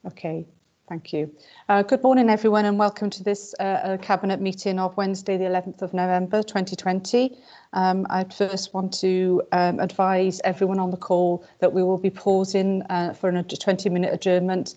Okay, thank you. Good morning, everyone, and welcome to this Cabinet meeting of Wednesday, the 11th of November 2020. I first want to advise everyone on the call that we will be pausing for a 20-minute adjournment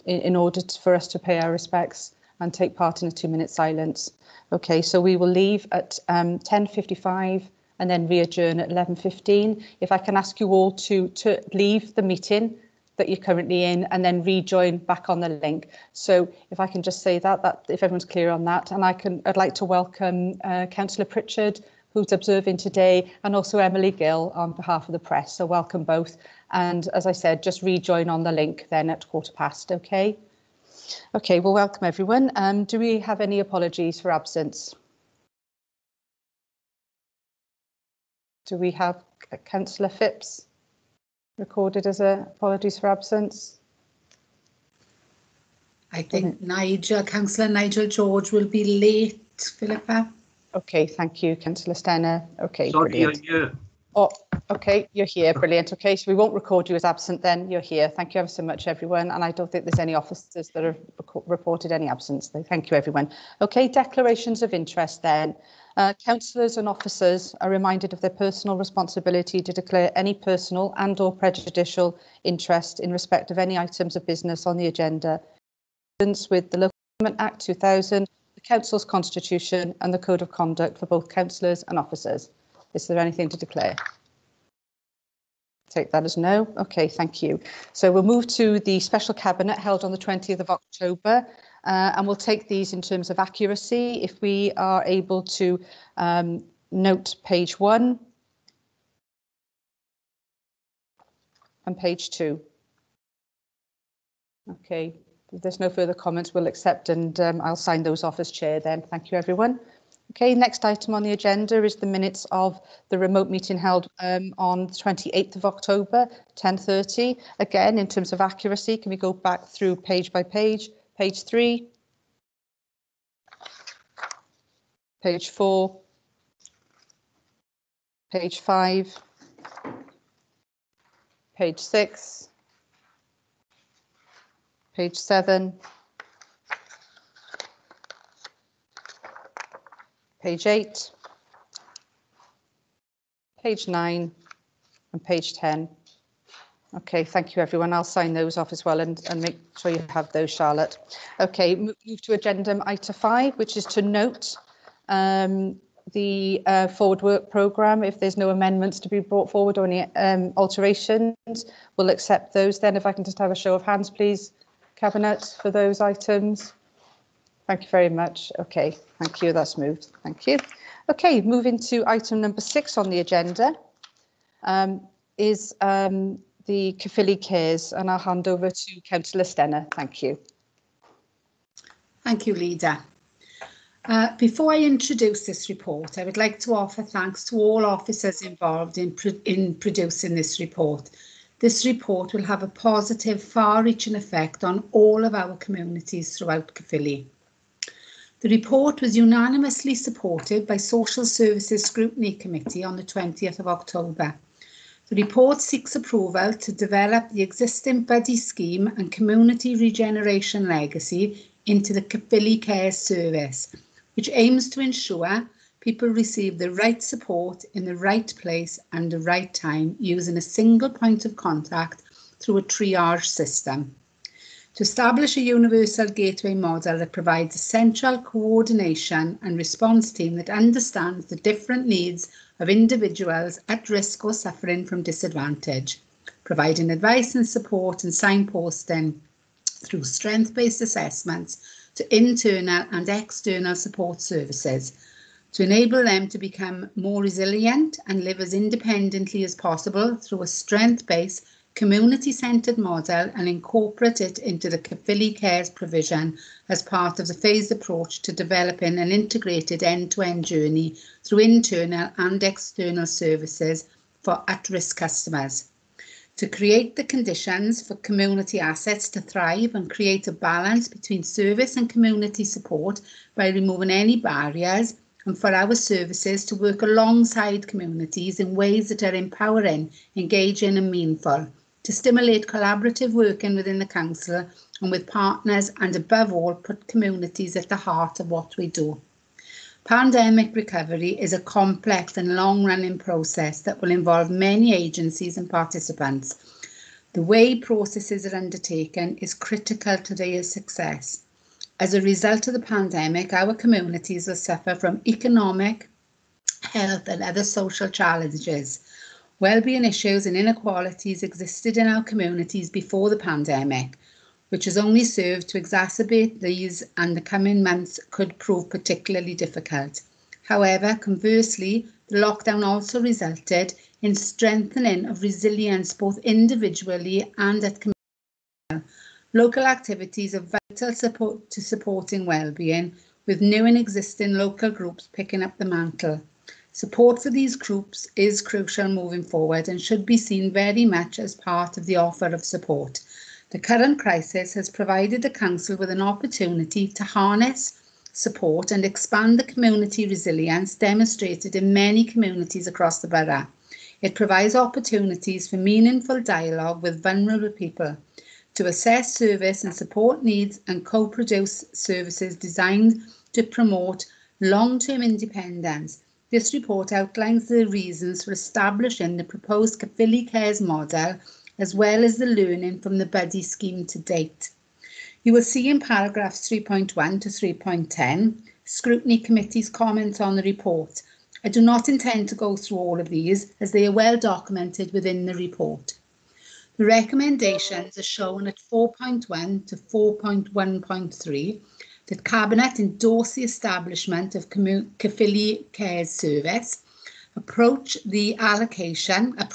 in order for us to pay our respects and take part in a 2-minute silence. Okay, so we will leave at 10:55 and then re-adjourn at 11:15. If I can ask you all to leave the meeting that you're currently in and then rejoin back on the link. So if I can just say that if everyone's clear on that, and I'd like to welcome Councillor Pritchard, who's observing today, and also Emily Gill on behalf of the press. So welcome both. And as I said, just rejoin on the link then at 15:15, okay? Okay, well, welcome everyone. Do we have any apologies for absence? Do we have Councillor Phipps recorded as apologies for absence? I think Councillor Nigel George will be late, Philippa. Okay, thank you, Councillor Stenner. Okay, sorry, brilliant. I'm here. Oh, okay, you're here, brilliant. Okay, so we won't record you as absent then, you're here. Thank you ever so much, everyone. And I don't think there's any officers that have reported any absence. So thank you, everyone. Okay, declarations of interest then. Councillors and officers are reminded of their personal responsibility to declare any personal and/or prejudicial interest in respect of any items of business on the agenda, with the Local Government Act 2000, the Council's Constitution and the Code of Conduct for both councillors and officers. Is there anything to declare? Take that as no. Okay, thank you. So we'll move to the special cabinet held on the 20th of October. And we'll take these in terms of accuracy. If we are able to note page 1 and page 2. Okay, if there's no further comments, we'll accept and I'll sign those off as chair then. Thank you, everyone. Okay, next item on the agenda is the minutes of the remote meeting held on the 28th of October, 10:30. Again, in terms of accuracy, can we go back through page by page? Page 3, page 4, page 5, page 6, page 7, page 8, page 9, and page 10. Okay, thank you, everyone. I'll sign those off as well and make sure you have those, Charlotte. Okay, move to agenda item 5, which is to note the forward work programme. If there's no amendments to be brought forward or any alterations, we'll accept those then. If I can just have a show of hands, please, Cabinet, for those items. Thank you very much. Okay, thank you. That's moved. Thank you. Okay, moving to item number 6 on the agenda is the Caerphilly Cares, and I'll hand over to Councillor Stenner. Thank you. Thank you, Leader. Before I introduce this report, I would like to offer thanks to all officers involved in producing this report. This report will have a positive, far-reaching effect on all of our communities throughout Caerphilly. The report was unanimously supported by Social Services Scrutiny Committee on the 20th of October. The report seeks approval to develop the existing buddy scheme and community regeneration legacy into the Caerphilly Cares service, which aims to ensure people receive the right support in the right place and the right time using a single point of contact through a triage system. To establish a universal gateway model that provides a central coordination and response team that understands the different needs of individuals at risk or suffering from disadvantage, providing advice and support and signposting through strength-based assessments to internal and external support services, to enable them to become more resilient and live as independently as possible through a strength-based, community-centred model, and incorporate it into the Caerphilly Cares provision as part of the phased approach to developing an integrated end-to-end journey through internal and external services for at-risk customers. To create the conditions for community assets to thrive and create a balance between service and community support by removing any barriers, and for our services to work alongside communities in ways that are empowering, engaging and meaningful, to stimulate collaborative working within the council and with partners, and above all, put communities at the heart of what we do. Pandemic recovery is a complex and long-running process that will involve many agencies and participants. The way processes are undertaken is critical to their success. As a result of the pandemic, our communities will suffer from economic, health and other social challenges. Wellbeing issues and inequalities existed in our communities before the pandemic, which has only served to exacerbate these, and the coming months could prove particularly difficult. However, conversely, the lockdown also resulted in strengthening of resilience both individually and at community level. Local activities are vital support to supporting wellbeing, with new and existing local groups picking up the mantle. Support for these groups is crucial moving forward and should be seen very much as part of the offer of support. The current crisis has provided the Council with an opportunity to harness, support and expand the community resilience demonstrated in many communities across the borough. It provides opportunities for meaningful dialogue with vulnerable people, to assess service and support needs and co-produce services designed to promote long-term independence. This report outlines the reasons for establishing the proposed Caerphilly Cares model, as well as the learning from the buddy scheme to date. You will see in paragraphs 3.1 to 3.10, Scrutiny Committee's comments on the report. I do not intend to go through all of these, as they are well documented within the report. The recommendations are shown at 4.1 to 4.1.3, that Cabinet endorse the establishment of Caerphilly Cares Service, approve the allocation of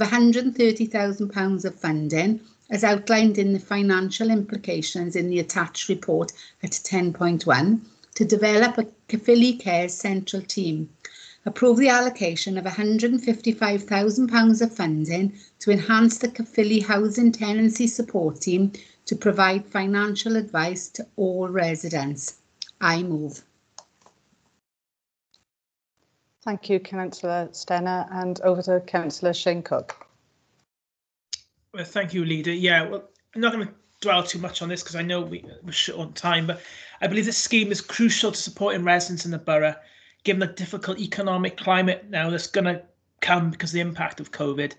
£130,000 of funding as outlined in the financial implications in the attached report at 10.1 to develop a Caerphilly Cares central team. Approve the allocation of £155,000 of funding to enhance the Caerphilly Housing Tenancy Support Team to provide financial advice to all residents. I move. Thank you, Councillor Stenner, and over to Councillor Shane Cook. Well, thank you, Leader. Yeah, well, I'm not going to dwell too much on this because I know we're short on time, but I believe this scheme is crucial to supporting residents in the borough, given the difficult economic climate now that's going to come because of the impact of COVID.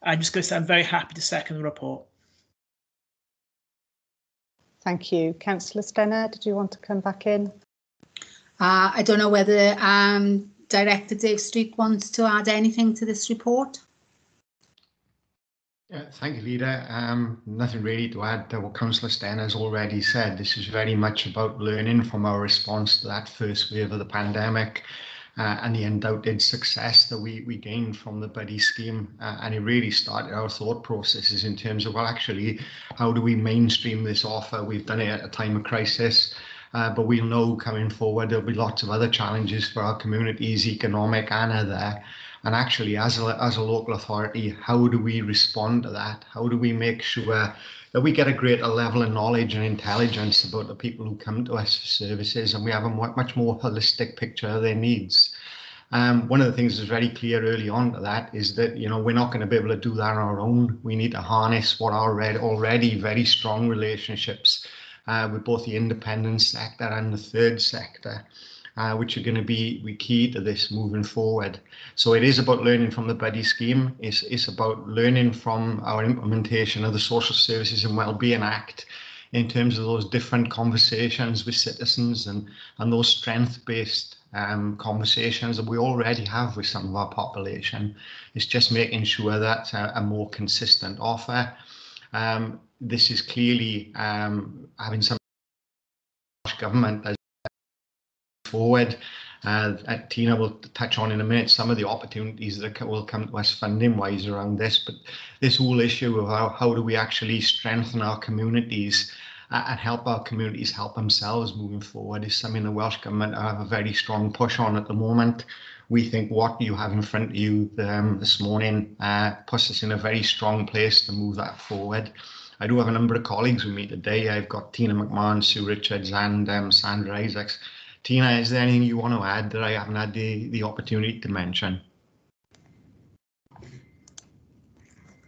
I'm just going to say I'm very happy to second the report. Thank you. Councillor Stenner, did you want to come back in? I don't know whether Director Dave Street wants to add anything to this report. Thank you, Leader. Nothing really to add to what Councillor Stenner has already said. This is very much about learning from our response to that first wave of the pandemic and the undoubted success that we gained from the buddy scheme. And it really started our thought processes in terms of, well, actually, how do we mainstream this offer? We've done it at a time of crisis. But we'll know coming forward there'll be lots of other challenges for our communities, economic and other. And actually, as a local authority, how do we respond to that? How do we make sure that we get a greater level of knowledge and intelligence about the people who come to us for services, and we have a much more holistic picture of their needs? One of the things that's very clear early on to that is that, you know, we're not going to be able to do that on our own. We need to harness what are already very strong relationships with both the independent sector and the third sector, which are going to be key to this moving forward. So it is about learning from the buddy scheme. It's about learning from our implementation of the Social Services and Wellbeing Act in terms of those different conversations with citizens and those strength-based conversations that we already have with some of our population. It's just making sure that's a more consistent offer. This is clearly having some government as forward. Tina will touch on in a minute some of the opportunities that will come to us funding wise around this, but this whole issue of how do we actually strengthen our communities and help our communities help themselves moving forward is something the Welsh Government have a very strong push on at the moment. We think what you have in front of you this morning puts us in a very strong place to move that forward. I do have a number of colleagues with me today. I've got Tina McMahon, Sue Richards and Sandra Isaacs. Tina, is there anything you want to add that I haven't had the opportunity to mention?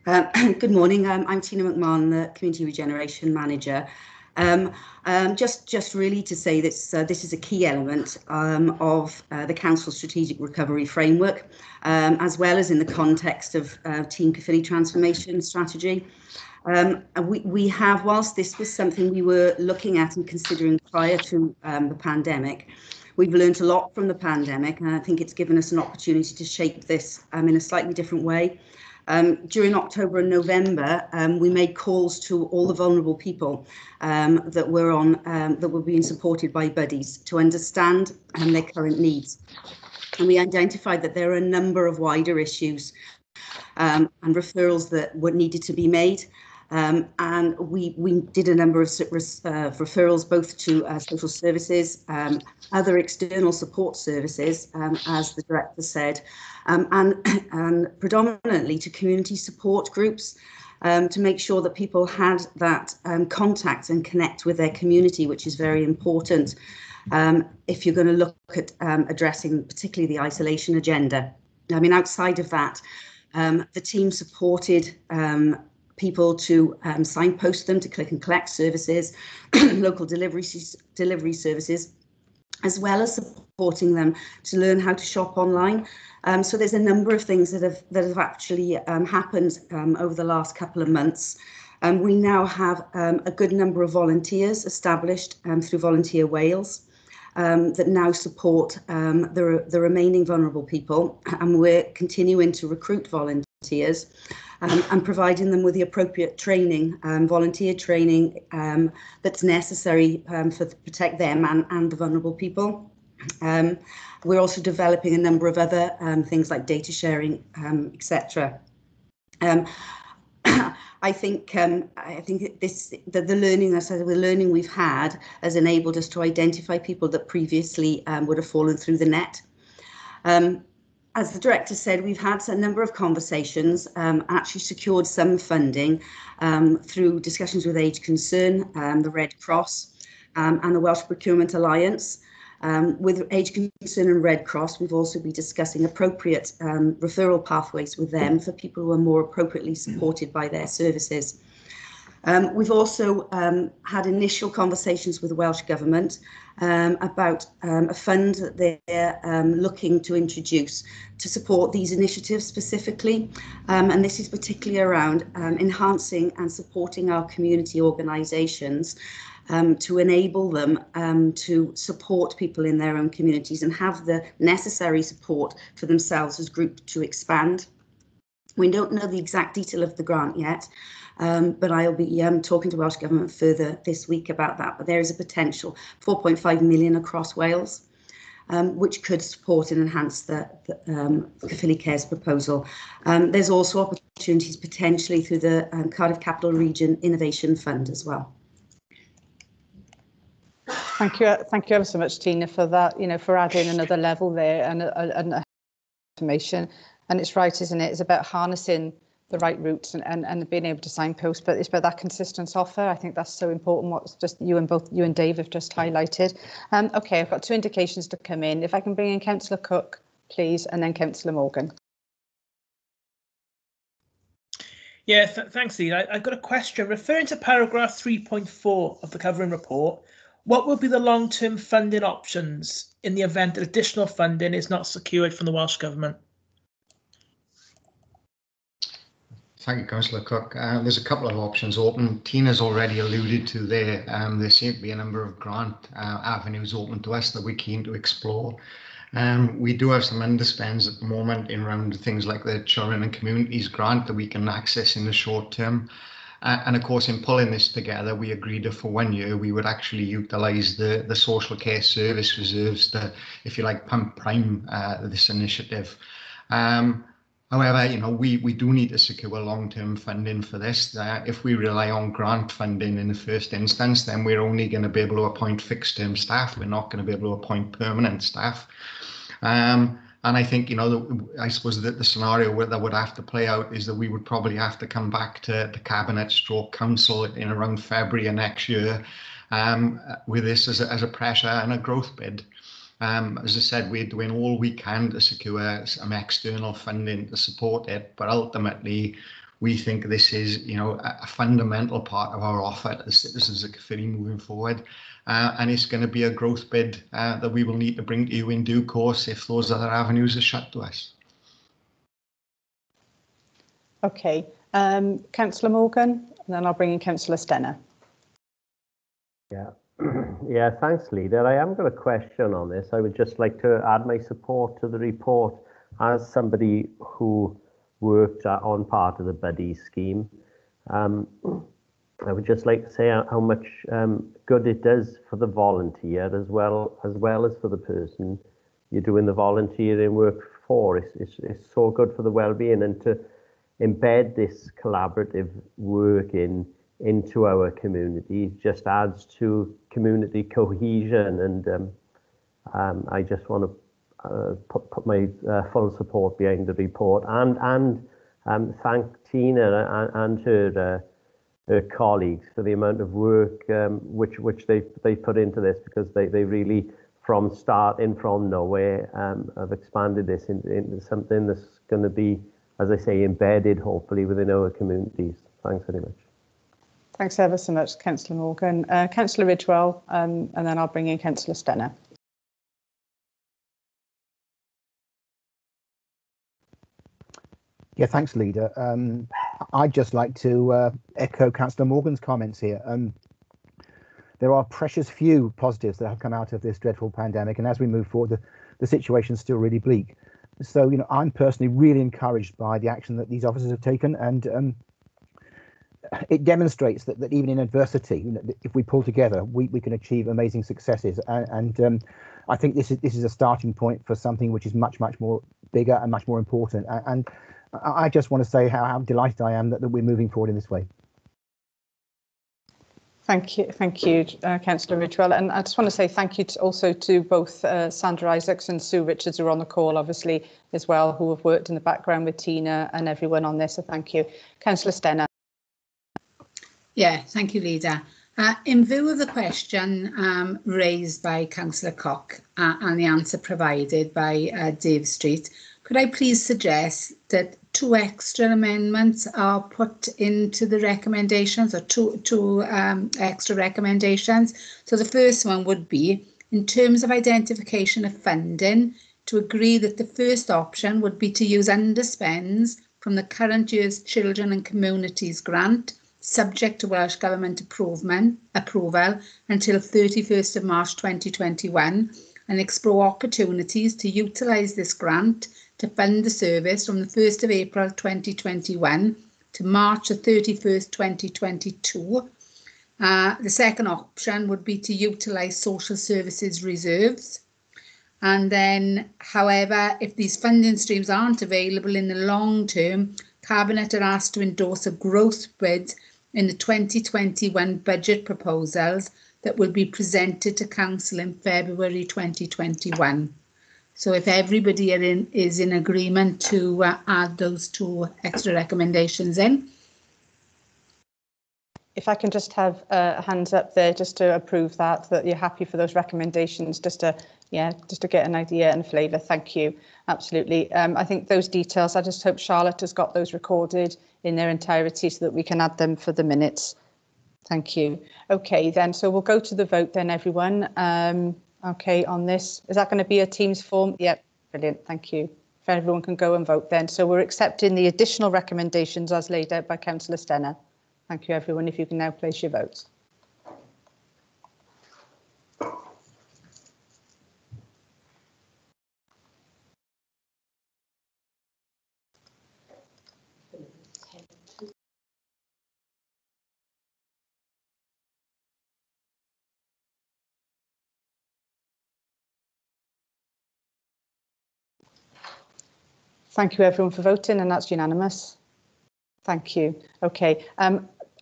Good morning. I'm Tina McMahon, the Community Regeneration Manager. Just really to say this is a key element of the Council's Strategic Recovery Framework, as well as in the context of Team Caerphilly Transformation Strategy. We have, whilst this was something we were looking at and considering prior to the pandemic, we've learned a lot from the pandemic, and I think it's given us an opportunity to shape this in a slightly different way. During October and November, we made calls to all the vulnerable people that were being supported by buddies to understand their current needs. And we identified that there are a number of wider issues and referrals that were needed to be made. And we did a number of referrals both to social services, other external support services, as the director said, and predominantly to community support groups to make sure that people had that contact and connect with their community, which is very important if you're going to look at addressing particularly the isolation agenda. I mean, outside of that, the team supported people to signpost them to click and collect services, local delivery services, as well as supporting them to learn how to shop online. So there's a number of things that have actually happened over the last couple of months. We now have a good number of volunteers established through Volunteer Wales that now support the remaining vulnerable people, and we're continuing to recruit volunteers and providing them with the appropriate training, volunteer training that's necessary to protect them and the vulnerable people. We're also developing a number of other things like data sharing, etc. I think the learning we've had has enabled us to identify people that previously would have fallen through the net. As the director said, we've had a number of conversations, actually secured some funding through discussions with Age Concern, the Red Cross and the Welsh Procurement Alliance. With Age Concern and Red Cross, we've also been discussing appropriate referral pathways with them for people who are more appropriately supported by their services. We've also had initial conversations with the Welsh Government about a fund that they're looking to introduce to support these initiatives specifically. And this is particularly around enhancing and supporting our community organisations to enable them to support people in their own communities and have the necessary support for themselves as groups to expand. We don't know the exact detail of the grant yet, but I'll be talking to Welsh Government further this week about that. But there is a potential 4.5 million across Wales, which could support and enhance the Caerphilly Cares proposal. There's also opportunities potentially through the Cardiff Capital Region Innovation Fund as well. Thank you ever so much, Tina, for that. For adding another level there and information. And it's right, isn't it? It's about harnessing the right routes and being able to signpost, but it's about that consistent offer. I think that's so important. What's just you and Dave have just highlighted. OK, I've got two indications to come in. If I can bring in Councillor Cook, please, and then Councillor Morgan. Yeah, thanks, Lee. I've got a question. Referring to paragraph 3.4 of the covering report, what will be the long-term funding options in the event that additional funding is not secured from the Welsh Government? Thank you, Councillor Cook. There's a couple of options open. Tina's already alluded to there. There seem to be a number of grant avenues open to us that we're keen to explore. We do have some underspends at the moment in around things like the Children and Communities grant that we can access in the short term. And of course, in pulling this together, we agreed that for 1 year, we would actually utilise the social care service reserves to, if you like, pump prime this initiative. However, we do need to secure long-term funding for this. If we rely on grant funding in the first instance, then we're only going to be able to appoint fixed-term staff. We're not going to be able to appoint permanent staff. And I think, I suppose that the scenario that would have to play out is that we would probably have to come back to the Cabinet/Council in around February of next year with this as a pressure and a growth bid. As I said, we're doing all we can to secure some external funding to support it, but ultimately we think this is, you know, a fundamental part of our offer to the citizens of Caerphilly moving forward. And it's going to be a growth bid that we will need to bring to you in due course if those other avenues are shut to us. Okay, Councillor Morgan, and then I'll bring in Councillor Stenner. Yeah, yeah, thanks, Leader. I haven't got a question on this. I would just like to add my support to the report as somebody who worked on part of the buddy scheme. I would just like to say how much good it does for the volunteer as well as for the person you're doing the volunteering work for. It's so good for the well-being, and to embed this collaborative work into our community just adds to community cohesion. And I just want to put my full support behind the report and thank Tina and her colleagues for the amount of work which they put into this, because they really, from starting from nowhere, have expanded this into something that's going to be, as I say, embedded hopefully within our communities. Thanks very much. Thanks ever so much, Councillor Morgan. Councillor Ridgewell, and then I'll bring in Councillor Stenner. Yeah, thanks, Leader. I'd just like to echo Councillor Morgan's comments here. There are precious few positives that have come out of this dreadful pandemic, and as we move forward, the situation's still really bleak. So, you know, I'm personally really encouraged by the action that these officers have taken, and it demonstrates that even in adversity, you know, if we pull together, we can achieve amazing successes. And I think this is a starting point for something which is much more bigger and much more important. And I just want to say how delighted I am that we're moving forward in this way. Thank you, Councillor Ridgewell. And I just want to say thank you also to both Sandra Isaacs and Sue Richards, who are on the call, obviously, as well, who have worked in the background with Tina and everyone on this. So thank you. Councillor Stenner. Yeah, thank you, Leader. In view of the question raised by Councillor Cock and the answer provided by Dave Street, could I please suggest that 2 extra amendments are put into the recommendations, or two extra recommendations? So the first one would be, in terms of identification of funding, to agree that the first option would be to use underspends from the current year's Children and Communities grant, subject to Welsh Government approval until 31st of March 2021, and explore opportunities to utilise this grant to fund the service from the 1st of April 2021 to March the 31st 2022. The second option would be to utilise social services reserves. And then, however, if these funding streams aren't available in the long term, Cabinet are asked to endorse a growth bid in the 2021 budget proposals that will be presented to Council in February 2021. So if everybody is in agreement to add those 2 extra recommendations in. If I can just have hands up there just to approve that you're happy for those recommendations, just to get an idea and flavour. Thank you. Absolutely. I think those details, I just hope Charlotte has got those recorded in their entirety so that we can add them for the minutes. Thank you. Okay, then, so we'll go to the vote then, everyone. Okay, on this. Is that going to be a Teams form? Yep, brilliant. Thank you. If everyone can go and vote then. So we're accepting the additional recommendations as laid out by Councillor Stenner. Thank you, everyone. If you can now place your votes. Thank you, everyone, for voting, and that's unanimous. Thank you. Okay.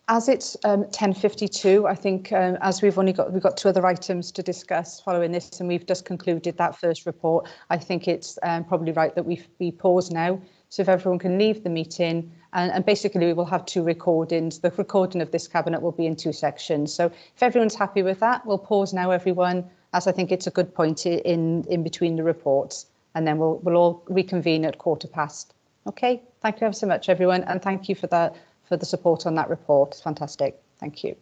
As it's 10:52, I think as we've got 2 other items to discuss following this, and we've just concluded that first report, I think it's probably right that we pause now. So if everyone can leave the meeting, and basically we will have 2 recordings. The recording of this Cabinet will be in 2 sections. So if everyone's happy with that, we'll pause now, everyone, as I think it's a good point in between the reports, and then we'll all reconvene at 15:15. Okay, thank you ever so much, everyone, and thank you for the support on that report. It's fantastic. Thank you.